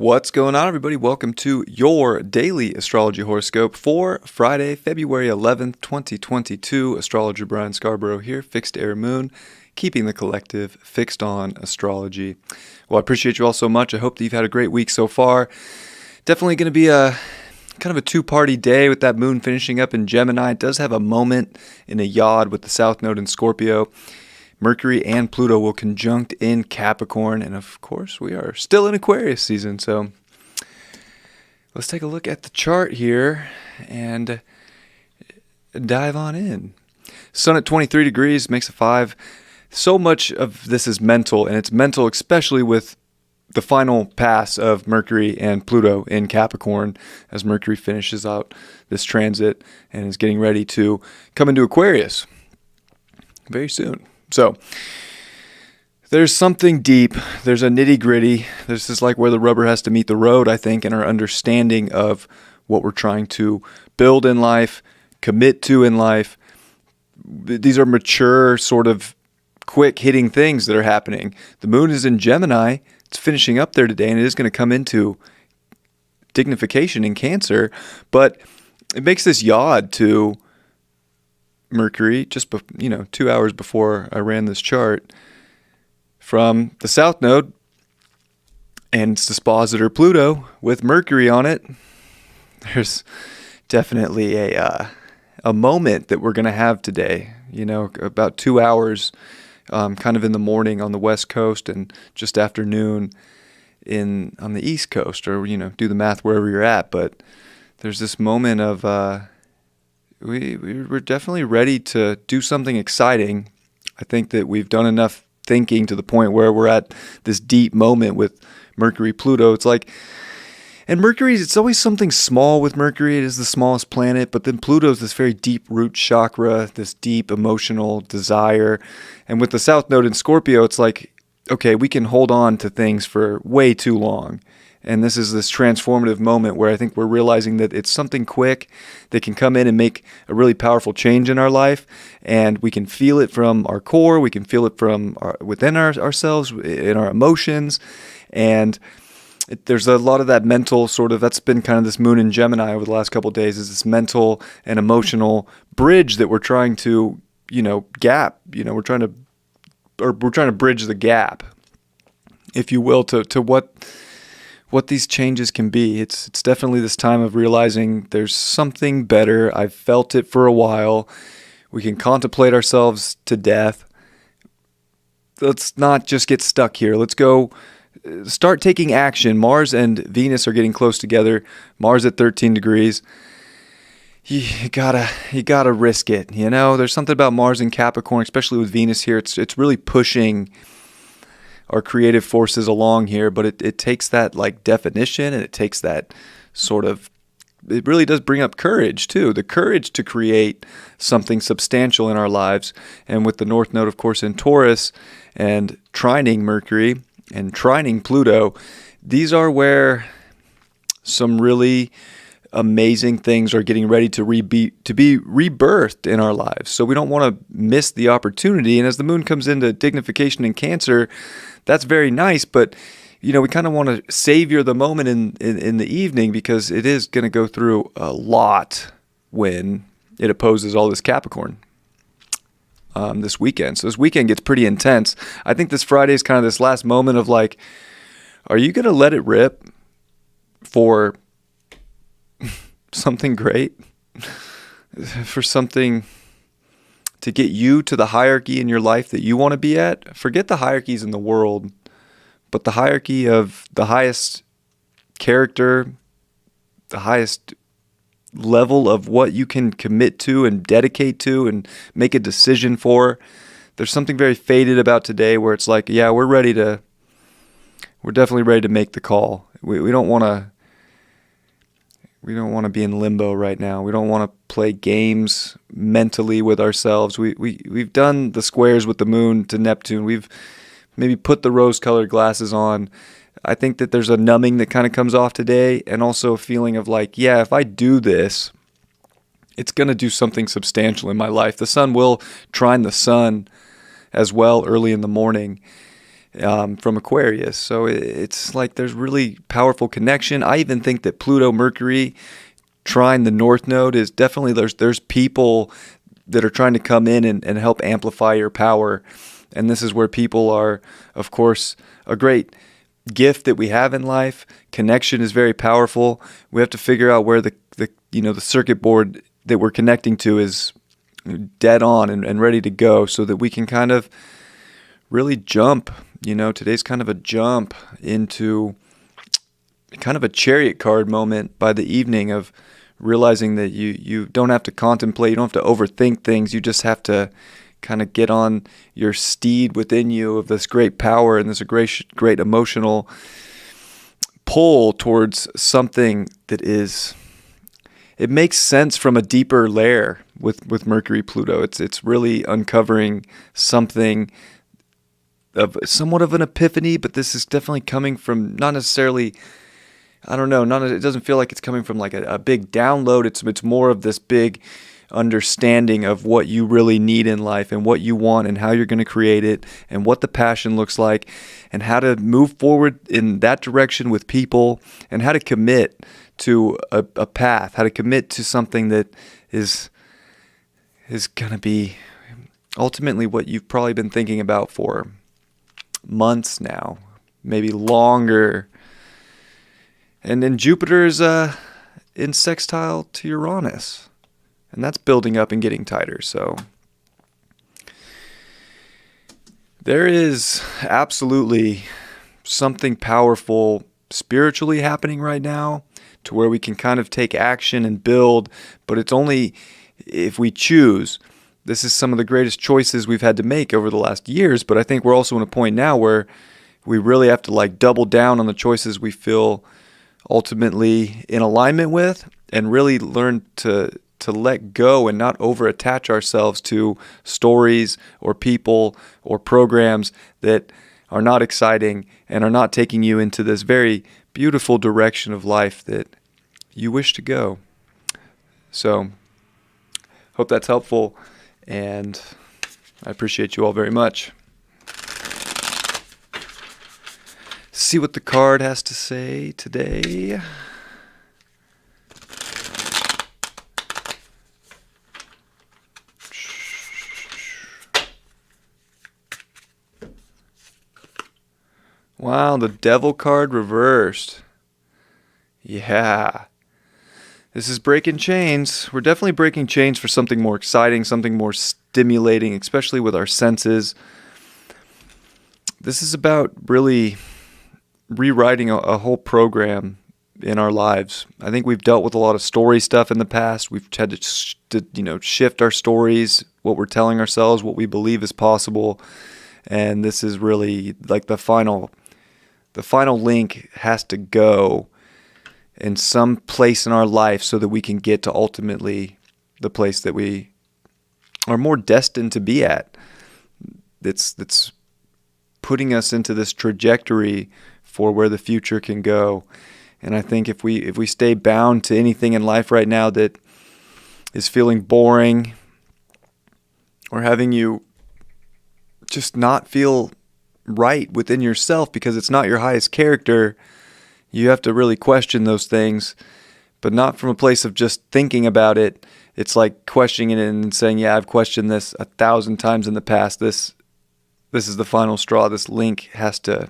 What's going on, everybody? Welcome to your daily astrology horoscope for Friday, February 11th, 2022. Astrologer Brian Scarborough here, Fixed Air Moon, keeping the collective fixed on astrology. Well, I appreciate you all so much. I hope that you've had a great week so far. Definitely going to be a kind of a two-party day with that moon finishing up in Gemini. It does have a moment in a yod with the South Node in Scorpio. Mercury and Pluto will conjunct in Capricorn, and of course we are still in Aquarius season, so let's take a look at the chart here and dive on in. Sun at 23 degrees makes a 5. So much of this is mental, and it's mental especially with the final pass of Mercury and Pluto in Capricorn as Mercury finishes out this transit and is getting ready to come into Aquarius very soon. So there's something deep, there's a nitty gritty, this is like where the rubber has to meet the road, I think, in our understanding of what we're trying to build in life, commit to in life. These are mature, sort of quick hitting things that are happening. The moon is in Gemini, it's finishing up there today, and it is going to come into dignification in Cancer, but it makes this yod to Mercury just 2 hours before I ran this chart from the South Node, and it's dispositor Pluto with Mercury on it. There's definitely a moment that we're going to have today, about 2 hours kind of in the morning on the West Coast and just afternoon on the East Coast, or do the math wherever you're at. But there's this moment of we're definitely ready to do something exciting. I think that we've done enough thinking to the point where we're at this deep moment with Mercury, Pluto. It's like, and it's always something small with Mercury. It is the smallest planet, but then Pluto is this very deep root chakra, this deep emotional desire. And with the South Node in Scorpio, it's like, okay, we can hold on to things for way too long. And this is this transformative moment where I think we're realizing that it's something quick that can come in and make a really powerful change in our life. And we can feel it from our core. We can feel it from within ourselves, in our emotions. And there's a lot of that mental that's been kind of this moon in Gemini over the last couple of days, is this mental and emotional bridge that we're trying to, gap. We're trying to bridge the gap, if you will, to what these changes can be. It's definitely this time of realizing there's something better. I've felt it for a while. We can contemplate ourselves to death. Let's not just get stuck here. Let's go start taking action. Mars and Venus are getting close together. Mars at 13 degrees. You gotta risk it. There's something about Mars and Capricorn, especially with Venus here. It's really pushing our creative forces along here, but it takes that definition, and it takes that it really does bring up courage too, the courage to create something substantial in our lives. And with the North Node, of course, in Taurus and trining Mercury and trining Pluto, these are where some really amazing things are getting ready to be rebirthed in our lives. So we don't want to miss the opportunity. And as the moon comes into dignification in Cancer, that's very nice, but we kind of want to savor the moment in the evening, because it is going to go through a lot when it opposes all this Capricorn this weekend. So this weekend gets pretty intense. I think this Friday is kind of this last moment of are you going to let it rip for something great, for something to get you to the hierarchy in your life that you want to be at? Forget the hierarchies in the world, but the hierarchy of the highest character, the highest level of what you can commit to and dedicate to and make a decision for. There's something very fated about today where it's like, yeah, we're definitely ready to make the call. We don't want to be in limbo right now. We don't want to play games mentally with ourselves. We've done the squares with the moon to Neptune. We've maybe put the rose-colored glasses on. I think that there's a numbing that kind of comes off today, and also a feeling of yeah, if I do this, it's going to do something substantial in my life. The sun will trine the sun as well early in the morning. from Aquarius. So it's like there's really powerful connection. I even think that Pluto, Mercury, trine the North Node is definitely, there's people that are trying to come in and help amplify your power. And this is where people are, of course, a great gift that we have in life. Connection is very powerful. We have to figure out where the circuit board that we're connecting to is dead on and ready to go, so that we can kind of really jump. Today's kind of a jump into kind of a chariot card moment by the evening of realizing that you don't have to contemplate, you don't have to overthink things, you just have to kind of get on your steed within you of this great power and this great emotional pull towards something that it makes sense from a deeper layer with Mercury Pluto. It's really uncovering something of somewhat of an epiphany, but this is definitely coming from not necessarily, I don't know, it doesn't feel like it's coming from like a big download. It's more of this big understanding of what you really need in life and what you want and how you're going to create it and what the passion looks like and how to move forward in that direction with people and how to commit to a path, how to commit to something that is going to be ultimately what you've probably been thinking about for months now, maybe longer. And then Jupiter is in sextile to Uranus, and that's building up and getting tighter. So there is absolutely something powerful spiritually happening right now to where we can kind of take action and build, but it's only if we choose. This is some of the greatest choices we've had to make over the last years, but I think we're also in a point now where we really have to like double down on the choices we feel ultimately in alignment with, and really learn to let go and not over attach ourselves to stories or people or programs that are not exciting and are not taking you into this very beautiful direction of life that you wish to go. So hope that's helpful, and I appreciate you all very much. See what the card has to say today. Wow, the Devil card reversed. Yeah. This is breaking chains. We're definitely breaking chains for something more exciting, something more stimulating, especially with our senses. This is about really rewriting a whole program in our lives. I think we've dealt with a lot of story stuff in the past. We've had to shift our stories, what we're telling ourselves, what we believe is possible. And this is really like the final link has to go in some place in our life so that we can get to ultimately the place that we are more destined to be at. That's putting us into this trajectory for where the future can go. And I think if we stay bound to anything in life right now that is feeling boring or having you just not feel right within yourself because it's not your highest character, you have to really question those things, but not from a place of just thinking about it. It's like questioning it and saying, yeah, I've questioned this 1,000 times in the past. This is the final straw. This link has to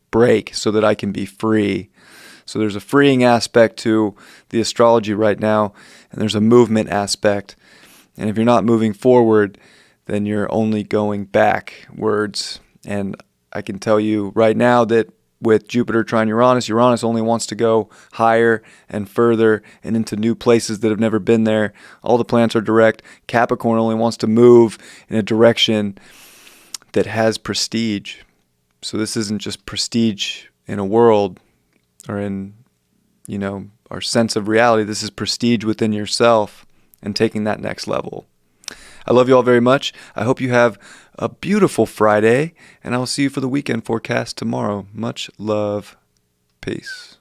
break so that I can be free. So there's a freeing aspect to the astrology right now, and there's a movement aspect. And if you're not moving forward, then you're only going backwards. And I can tell you right now that with Jupiter trine Uranus, Uranus only wants to go higher and further and into new places that have never been there. All the planets are direct. Capricorn only wants to move in a direction that has prestige. So this isn't just prestige in a world or in, our sense of reality. This is prestige within yourself and taking that next level. I love you all very much. I hope you have a beautiful Friday, and I will see you for the weekend forecast tomorrow. Much love. Peace.